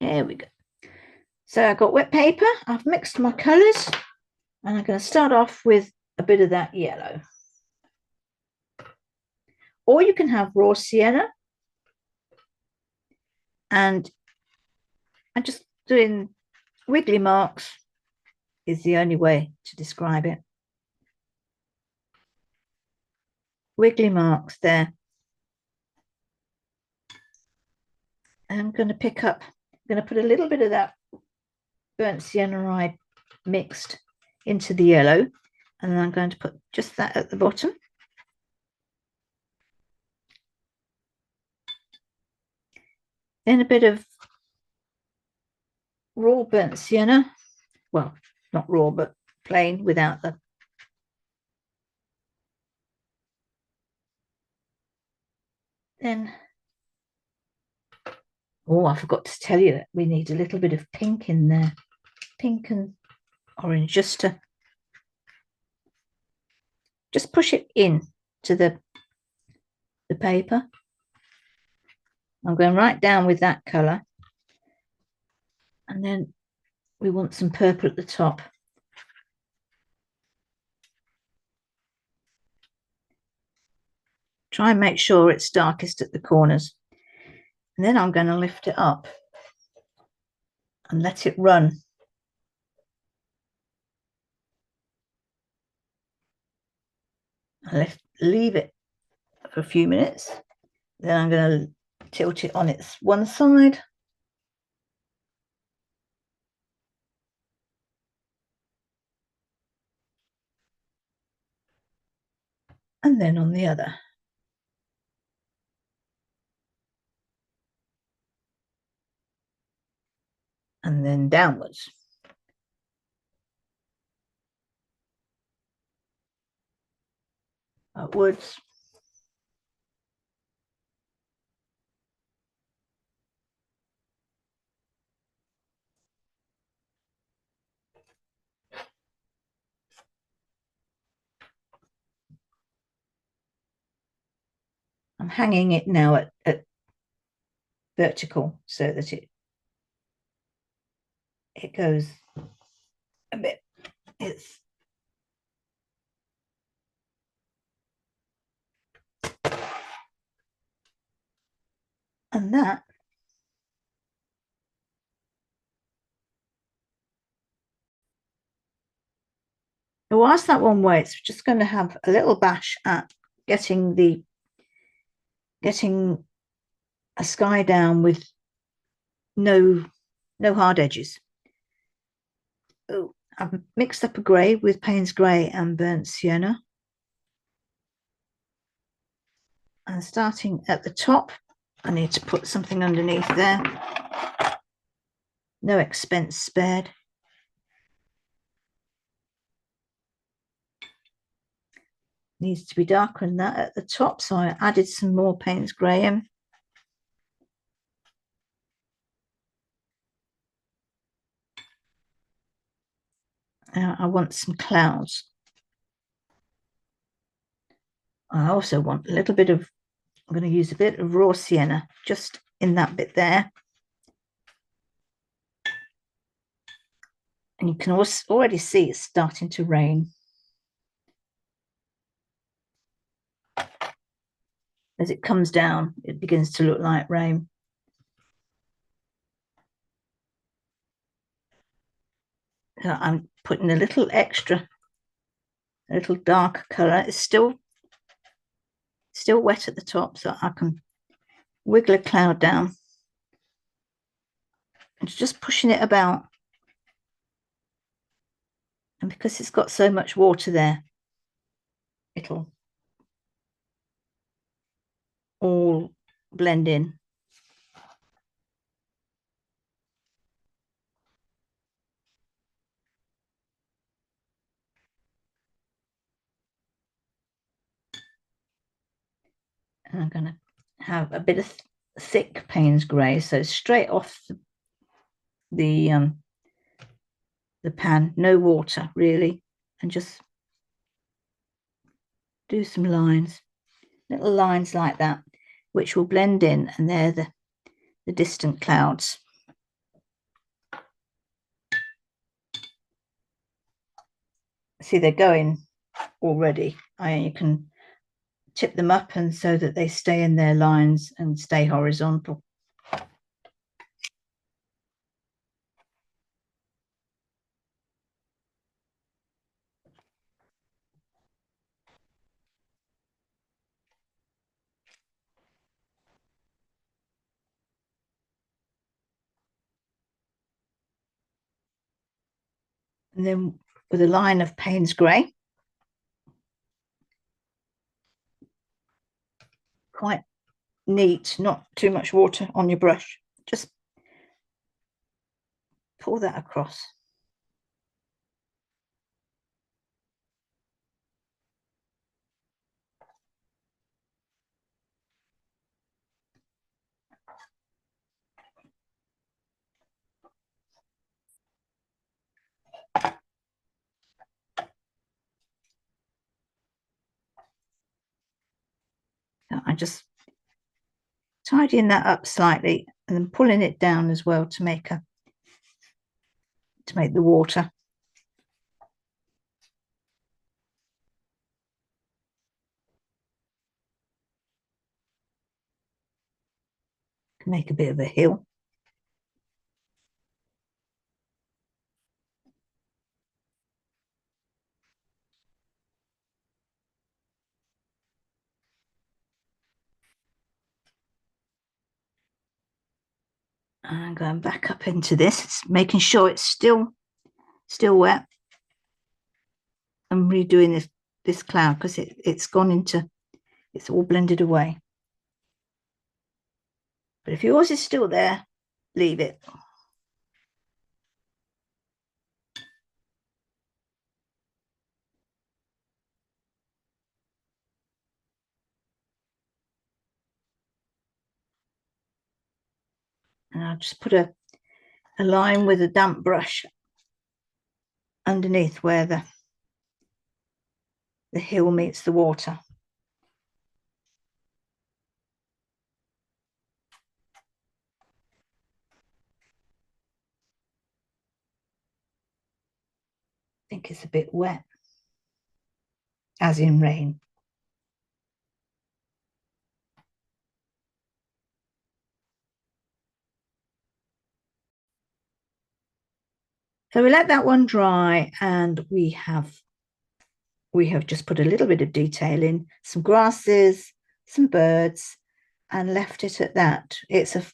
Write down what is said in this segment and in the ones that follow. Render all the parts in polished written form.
There we go. So I've got wet paper, I've mixed my colours, and I'm going to start off with a bit of that yellow. Or you can have raw sienna, and I'm just doing wiggly marks is the only way to describe it. Wiggly marks there. I'm going to pick up, I'm going to put a little bit of that burnt sienna I mixed into the yellow, and then I'm going to put just that at the bottom. Then a bit of raw burnt sienna, well, not raw, but plain without the then. Oh, I forgot to tell you that we need a little bit of pink in there, pink and orange, just to push it in to the paper. I'm going right down with that colour, and then we want some purple at the top. Try and make sure it's darkest at the corners. And then I'm going to lift it up and let it run. I leave it for a few minutes. Then I'm going to tilt it on its one side. And then on the other. And then downwards. Upwards. I'm hanging it now at vertical so that it goes a bit. It's and that whilst that one waits, we're just going to have a little bash at getting a sky down with no hard edges. Oh, I've mixed up a grey with Payne's Grey and burnt sienna. And starting at the top, I need to put something underneath there. No expense spared. Needs to be darker than that at the top, so I added some more Payne's Grey in. Now I want some clouds. I also want a little bit of, I'm going to use a bit of raw sienna just in that bit there. And you can also already see it's starting to rain. As it comes down, it begins to look like rain. I'm putting a little extra, a little darker colour. It's still wet at the top, so I can wiggle a cloud down. And just pushing it about. And because it's got so much water there, it'll all blend in. And I'm going to have a bit of thick Payne's Grey, so straight off the pan, no water really, and just do some lines, little lines like that, which will blend in, and they're the distant clouds. see they're going already. You can tip them up and so that they stay in their lines and stay horizontal. And then with a line of Payne's grey, quite neat, not too much water on your brush, just pull that across. I'm just tidying that up slightly and then pulling it down as well to make the water. Make a bit of a hill. And I'm going back up into this, making sure it's still wet. I'm redoing this cloud because it's gone into, it's all blended away. But if yours is still there, leave it. And I'll just put a line with a damp brush underneath where the hill meets the water. I think it's a bit wet, as in rain. So we let that one dry, and we have just put a little bit of detail in, some grasses, some birds, and left it at that. It's a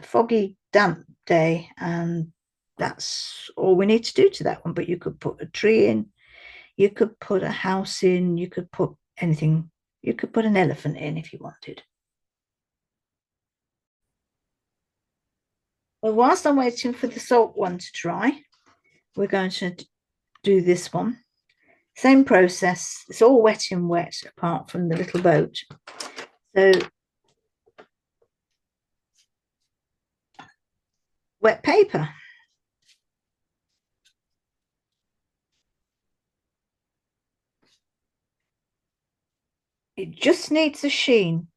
foggy, damp day, and that's all we need to do to that one. But you could put a tree in, you could put a house in, you could put anything, you could put an elephant in if you wanted. Well, whilst I'm waiting for the salt one to dry, we're going to do this one. Same process. It's all wet in wet apart from the little boat. So wet paper. It just needs a sheen.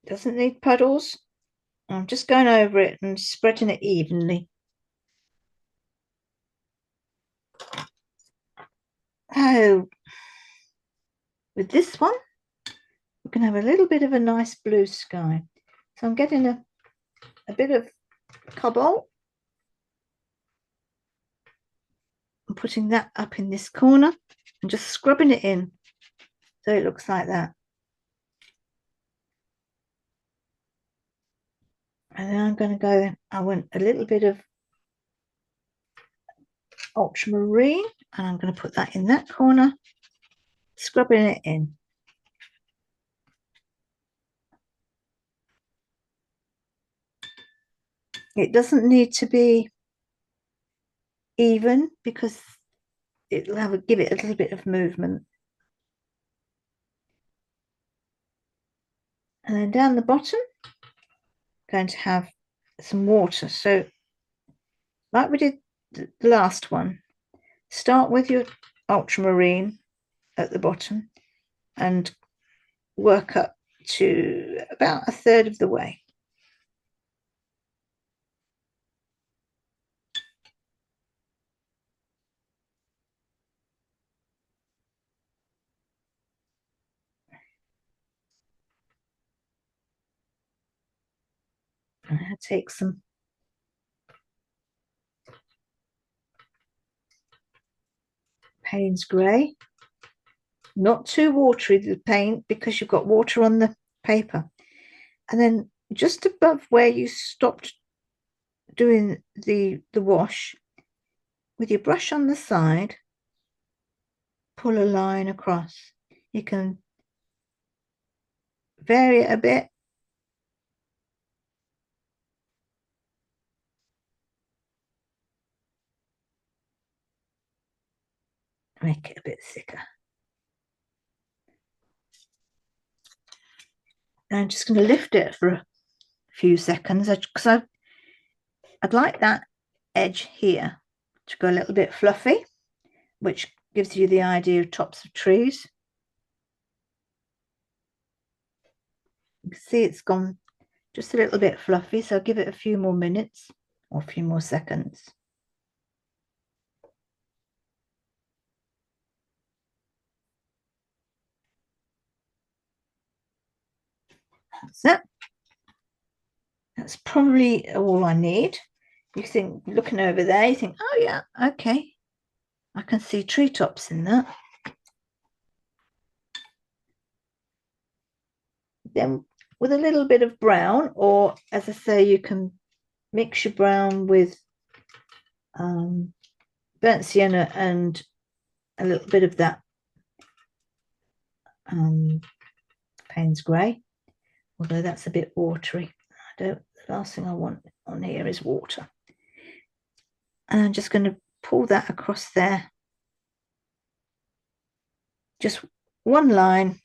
Doesn't need puddles. I'm just going over it and spreading it evenly. Oh, with this one, we can have a little bit of a nice blue sky. So I'm getting a bit of cobalt and putting that up in this corner and just scrubbing it in so it looks like that. And then I'm going to go, I want a little bit of ultramarine, and I'm going to put that in that corner, scrubbing it in. It doesn't need to be even because it'll give it a little bit of movement. And then down the bottom, going to have some water. So like we did the last one, start with your ultramarine at the bottom and work up to about a third of the way. I take some Payne's Grey. Not too watery, the paint, because you've got water on the paper. And then just above where you stopped doing the wash, with your brush on the side, pull a line across. You can vary it a bit. Make it a bit thicker. And I'm just going to lift it for a few seconds because I'd like that edge here to go a little bit fluffy, which gives you the idea of tops of trees. You can see it's gone just a little bit fluffy, so I'll give it a few more minutes or a few more seconds. That's it. That's probably all I need. You think, looking over there, you think, oh yeah, okay, I can see treetops in that. Then with a little bit of brown, or as I say, you can mix your brown with burnt sienna and a little bit of that Payne's Grey, although that's a bit watery. The last thing I want on here is water. And I'm just going to pull that across there. Just one line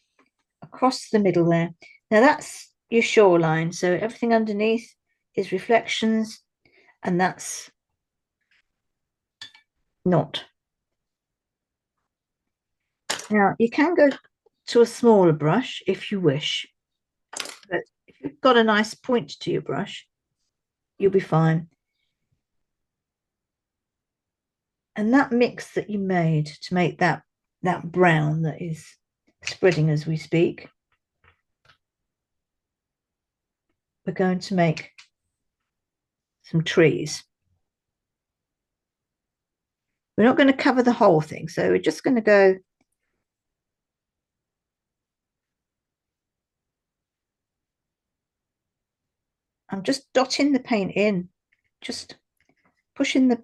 across the middle there. Now that's your shoreline, so everything underneath is reflections, and that's not. Now you can go to a smaller brush if you wish, but if you've got a nice point to your brush, you'll be fine. And that mix that you made to make that brown that is spreading as we speak, we're going to make some trees. We're not going to cover the whole thing, so we're just going to go I'm just dotting the paint in, just pushing the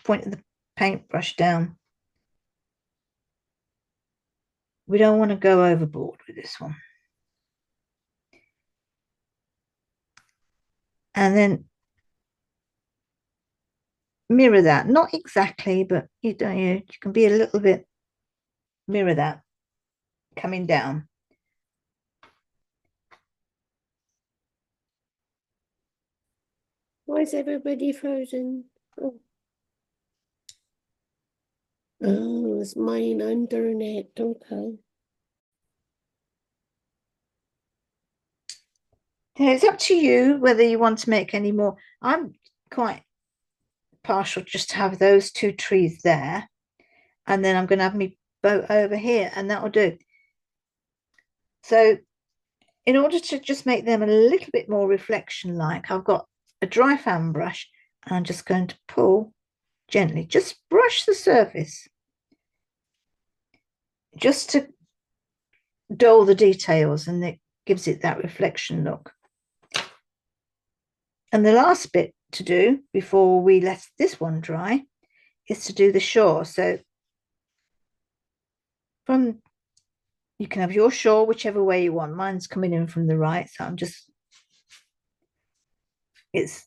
point of the paintbrush down. We don't want to go overboard with this one. And then mirror that, not exactly, but you can be a little bit, mirror that coming down. Why is everybody frozen? Oh, it's my internet. Okay. It's up to you whether you want to make any more. I'm quite partial just to have those two trees there, and then I'm going to have my boat over here, and that will do. So in order to just make them a little bit more reflection like, I've got a dry fan brush, and I'm just going to pull gently, just brush the surface just to dull the details, and it gives it that reflection look. And the last bit to do before we let this one dry is to do the shore. So you can have your shore whichever way you want. Mine's coming in from the right, so it's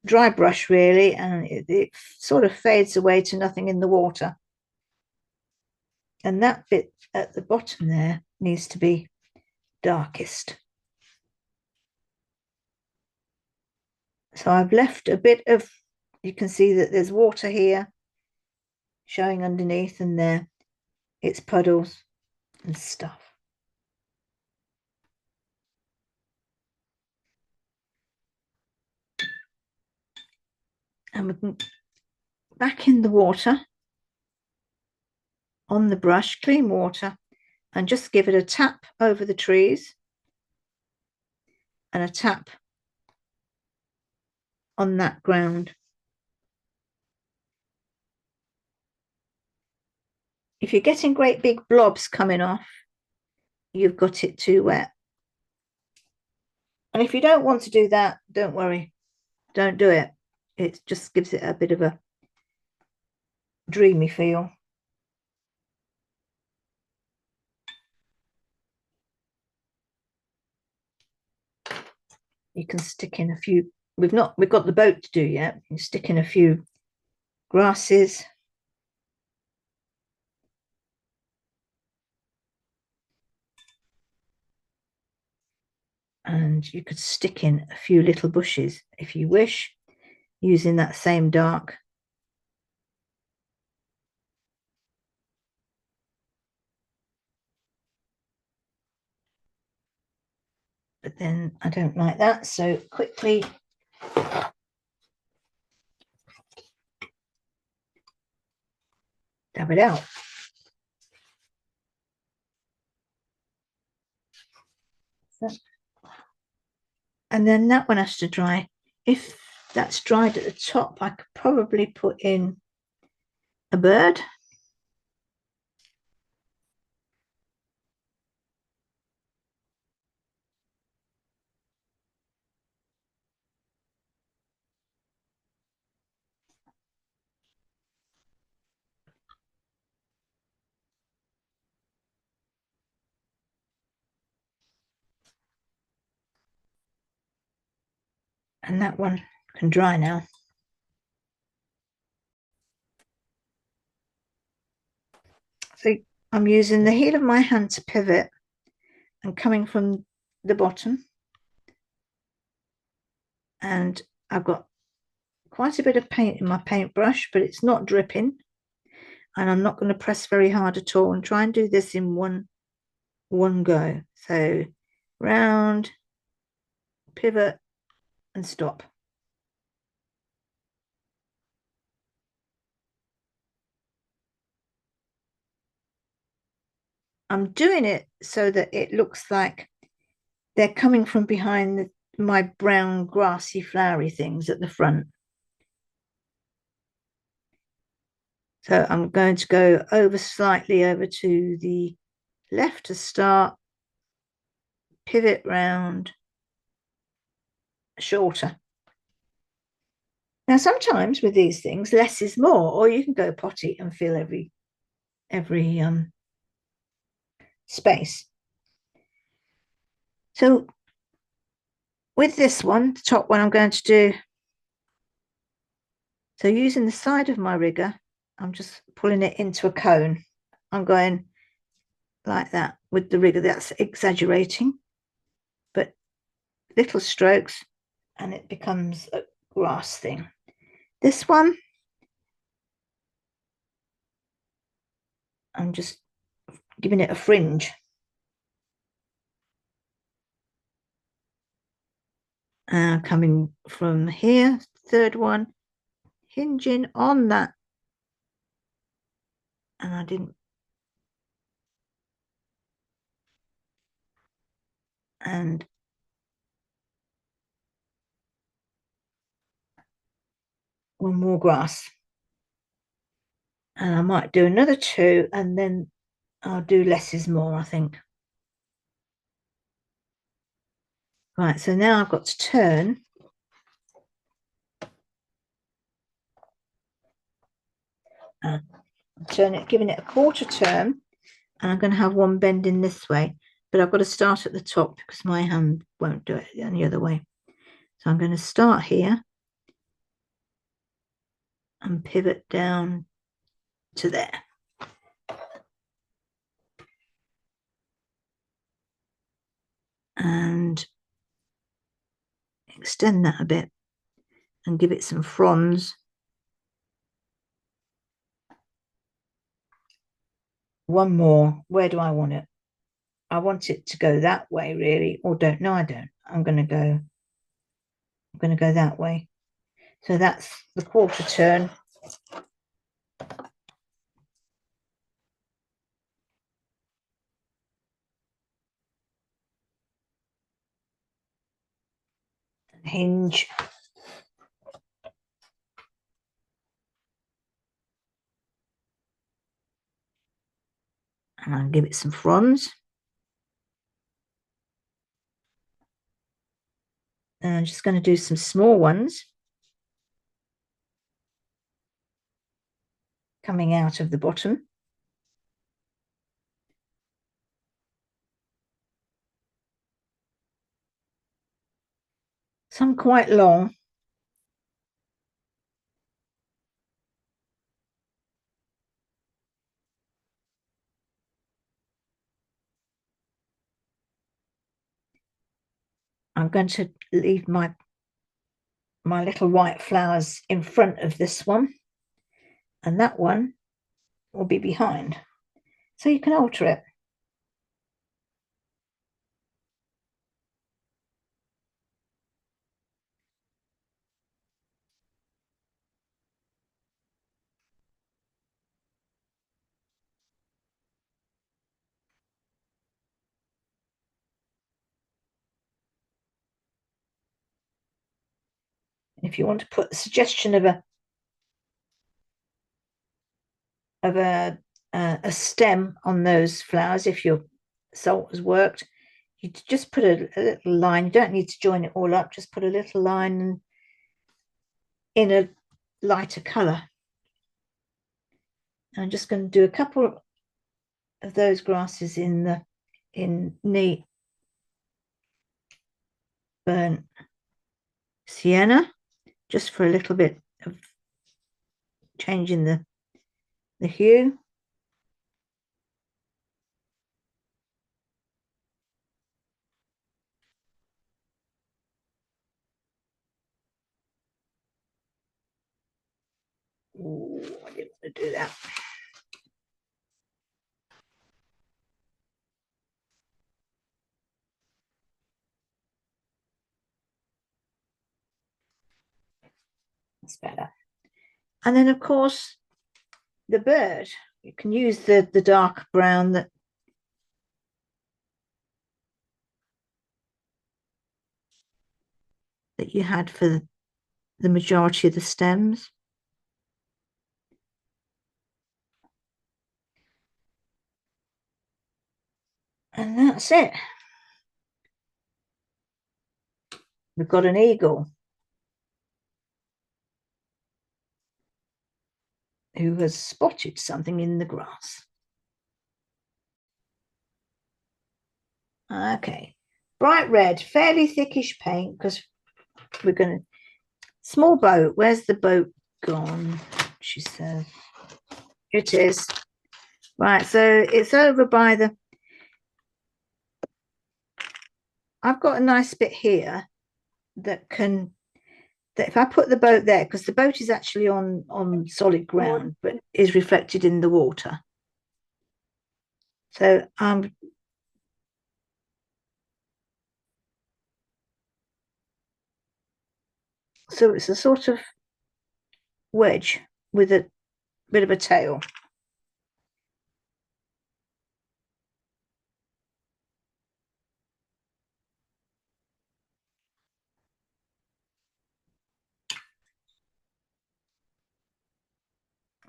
dry brush really, and it sort of fades away to nothing in the water. And that bit at the bottom there needs to be darkest. So I've left a bit of, you can see that there's water here showing underneath, and there it's puddles and stuff. And we can back in the water on the brush, clean water, and just give it a tap over the trees and a tap on that ground. If you're getting great big blobs coming off, you've got it too wet. And if you don't want to do that, don't worry. Don't do it. It just gives it a bit of a dreamy feel. You can stick in a few. We've got the boat to do yet. You can stick in a few grasses. And you could stick in a few little bushes if you wish, using that same dark. But then I don't like that, so quickly dab it out. And then that one has to dry. If that's dried at the top, I could probably put in a bird. And that one can dry now. So I'm using the heel of my hand to pivot and coming from the bottom. And I've got quite a bit of paint in my paintbrush, but it's not dripping. And I'm not going to press very hard at all, and try and do this in one go. So round, pivot, and stop. I'm doing it so that it looks like they're coming from behind my brown grassy flowery things at the front. So I'm going to go over slightly over to the left to start, pivot round, shorter. Now sometimes with these things less is more, or you can go potty and fill every space. So with this one, the top one, I'm going to do, so using the side of my rigger, I'm just pulling it into a cone. I'm going like that with the rigger. That's exaggerating, but little strokes and it becomes a grass thing. This one, I'm just giving it a fringe. Coming from here, third one, hinging on that. And I didn't. And one more grass. And I might do another two, and then I'll do less is more, I think. Right, so now I've got to turn. Turn it, giving it a quarter turn, and I'm going to have one bending this way, but I've got to start at the top because my hand won't do it any other way. So I'm going to start here and pivot down to there. And extend that a bit and give it some fronds. One more. Where do I want it? I want it to go that way, really, or don't. No, I don't. I'm going to go that way. So that's the quarter turn. Hinge. And I'll give it some fronds. And I'm just going to do some small ones coming out of the bottom. Some quite long. I'm going to leave my little white flowers in front of this one, and that one will be behind. So you can alter it. If you want to put a suggestion of a stem on those flowers, if your salt has worked, you just put a little line. You don't need to join it all up. Just put a little line in a lighter color. I'm just going to do a couple of those grasses in neat burnt sienna, just for a little bit of changing the hue. Ooh, I didn't want to do that. That's better. And then, of course, the bird. You can use the dark brown that you had for the majority of the stems. And that's it. We've got an eagle who has spotted something in the grass. Okay, bright red, fairly thickish paint, because we're going to... Small boat, where's the boat gone? She says. It is. Right, so it's over by the... I've got a nice bit here that if I put the boat there, because the boat is actually on solid ground, but is reflected in the water. So so it's a sort of wedge with a bit of a tail.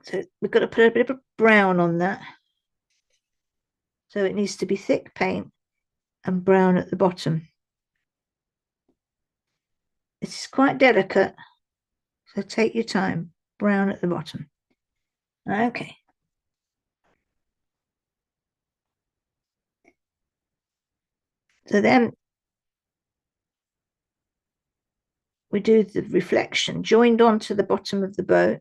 So we've got to put a bit of brown on that. So it needs to be thick paint and brown at the bottom. It's quite delicate, so take your time. Brown at the bottom. Okay. So then we do the reflection joined onto the bottom of the boat.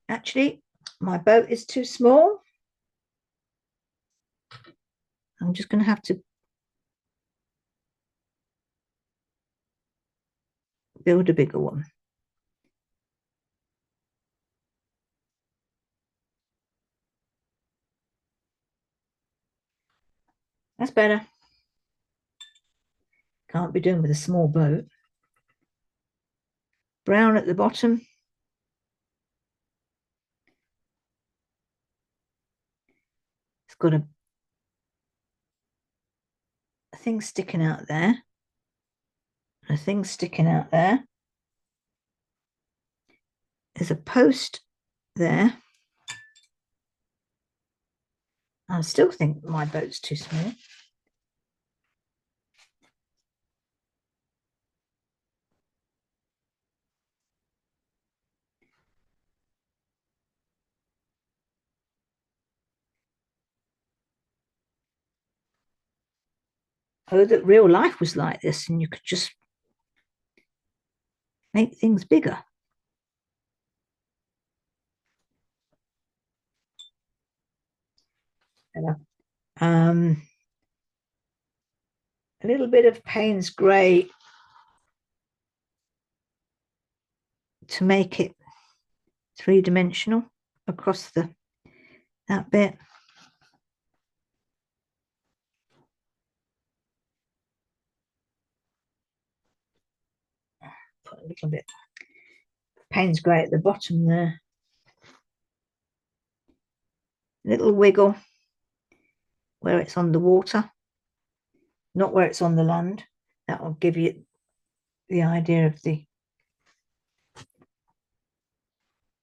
Actually, my boat is too small. I'm just going to have to build a bigger one. That's better. Can't be done with a small boat. Brown at the bottom. It's got a thing sticking out there. A thing sticking out there. There's a post there. I still think my boat's too small. Oh, that real life was like this and you could just make things bigger. A little bit of Payne's grey to make it three-dimensional across that bit. Put a little bit of Payne's grey at the bottom there. Little wiggle where it's on the water, not where it's on the land. That will give you the idea of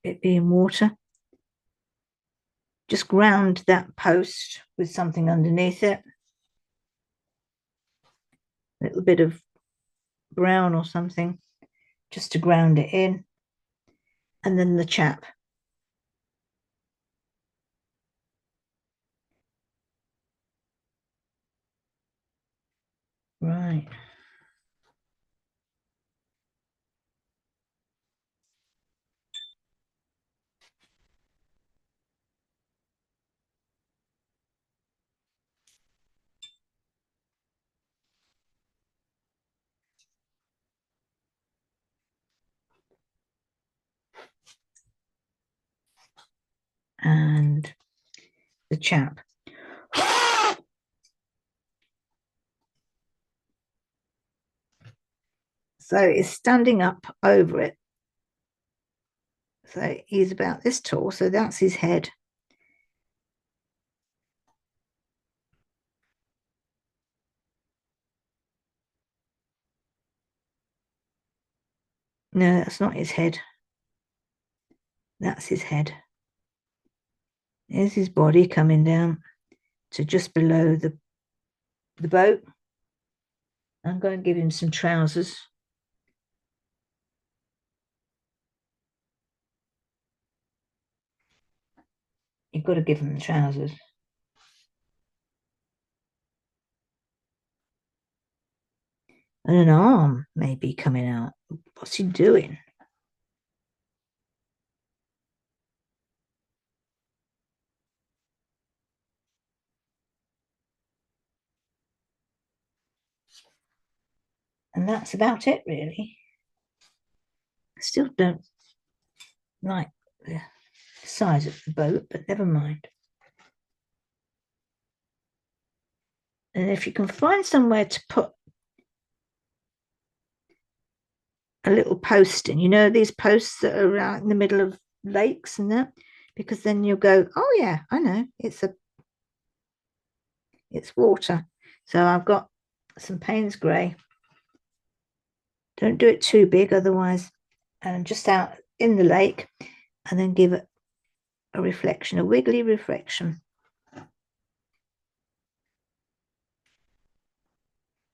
it being water. Just ground that post with something underneath it. A little bit of brown or something just to ground it in. And then the chap. Right. And the chap. So it's standing up over it. So he's about this tall, so that's his head. No, that's not his head. That's his head. There's his body coming down to just below the boat. I'm going to give him some trousers. You've got to give him the trousers. And an arm may be coming out. What's he doing? And that's about it, really. I still don't like the size of the boat, but never mind. And if you can find somewhere to put a little post in, you know, these posts that are out in the middle of lakes and that, because then you'll go, oh yeah, I know, it's water. So I've got some Payne's grey. Don't do it too big, otherwise, and just out in the lake, and then give it a reflection, a wiggly reflection.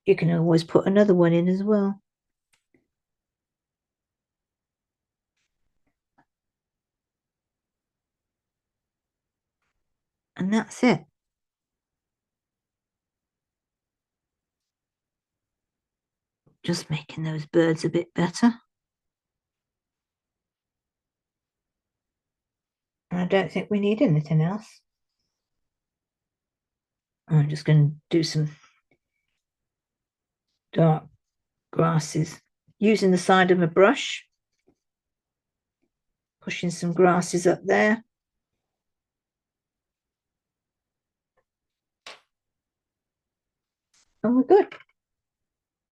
You can always put another one in as well. And that's it. Just making those birds a bit better. And I don't think we need anything else. I'm just going to do some dark grasses using the side of a brush, pushing some grasses up there. And we're good.